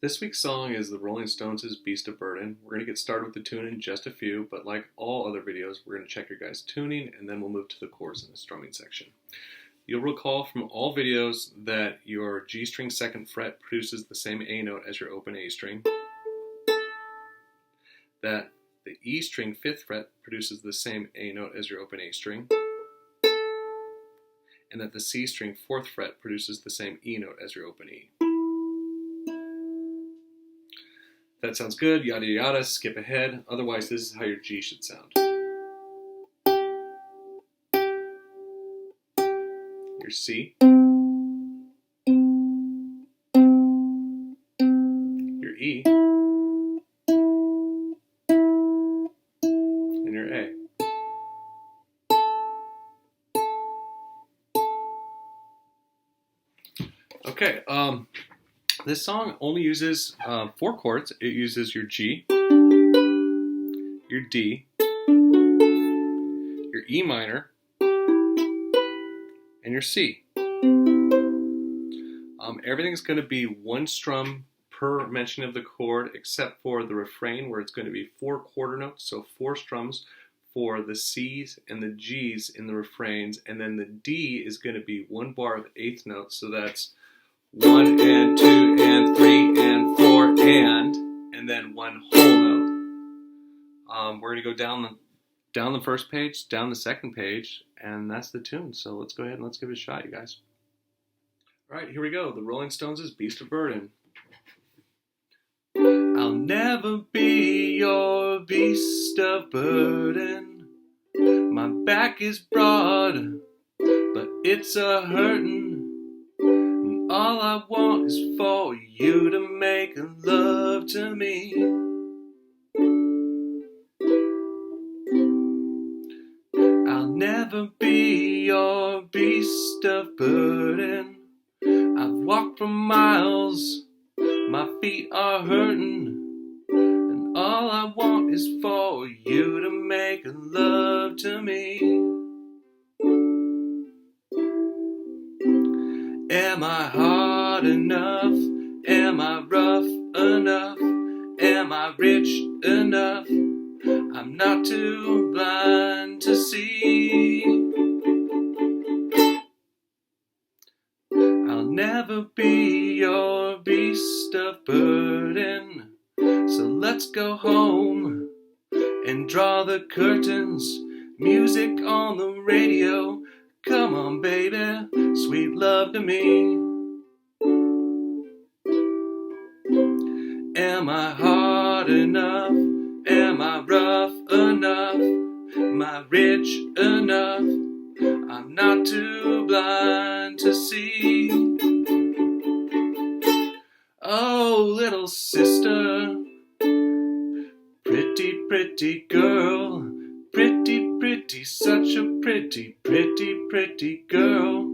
This week's song is the Rolling Stones' Beast of Burden. We're going to get started with the tune in just a few, but like all other videos, we're going to check your guys' tuning and then we'll move to the chords in the strumming section. You'll recall from all videos that your G string second fret produces the same A note as your open A string, that the E string fifth fret produces the same A note as your open A string, and that the C string fourth fret produces the same E note as your open E. That sounds good, yada yada, skip ahead. Otherwise, this is how your G should sound. Your C. Your E. And your A. Okay, this song only uses 4 chords. It uses your G, your D, your E minor, and your C. Everything's going to be one strum per mention of the chord except for the refrain where it's going to be 4 quarter notes, so 4 strums for the C's and the G's in the refrains, and then the D is going to be 1 bar of eighth notes, so that's 1 and 2 and 3 and 4 and then 1 whole note. We're going to go down the first page, down the second page, and that's the tune. So let's go ahead and let's give it a shot, you guys. All right, here we go. The Rolling Stones' Beast of Burden. I'll never be your beast of burden. My back is broad, but it's a hurtin'. All I want is for you to make love to me. I'll never be your beast of burden. I've walked for miles, my feet are hurting, and all I want is for you to make love to me. Am I hard enough? Am I rough enough? Am I rich enough? I'm not too blind to see. I'll never be your beast of burden. So let's go home and draw the curtains. Music on the radio. Come on, baby, sweet love to me. Am I hard enough? Am I rough enough? Am I rich enough? I'm not too blind to see. Oh, little sister, pretty, pretty girl. Pretty, pretty, such a pretty, pretty, pretty girl.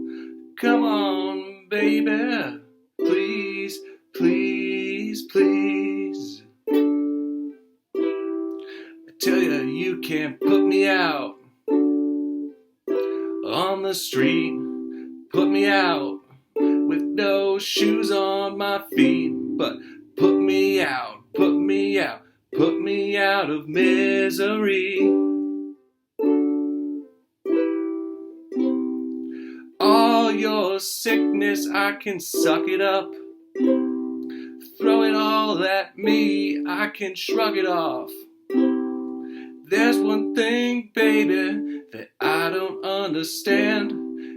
Come on, baby, please, please, please. I tell you, you can't put me out on the street. Put me out with no shoes on my feet. But put me out, put me out, put me out of misery. All your sickness, I can suck it up. Throw it all at me, I can shrug it off. There's one thing, baby, that I don't understand.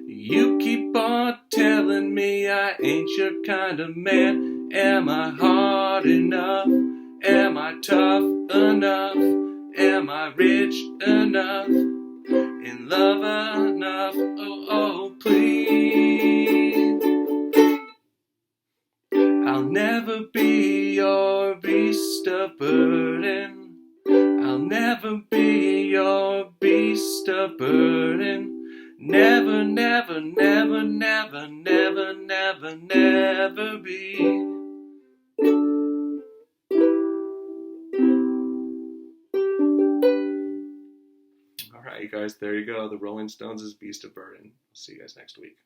You keep on telling me I ain't your kind of man. Am I hard enough? Am I tough enough? Am I rich enough? In love enough? Oh, oh, please. I'll never be your beast of burden. I'll never be your beast of burden. Never, never, never, never, never, never, never be. All right, you guys, there you go. The Rolling Stones' Beast of Burden. I'll see you guys next week.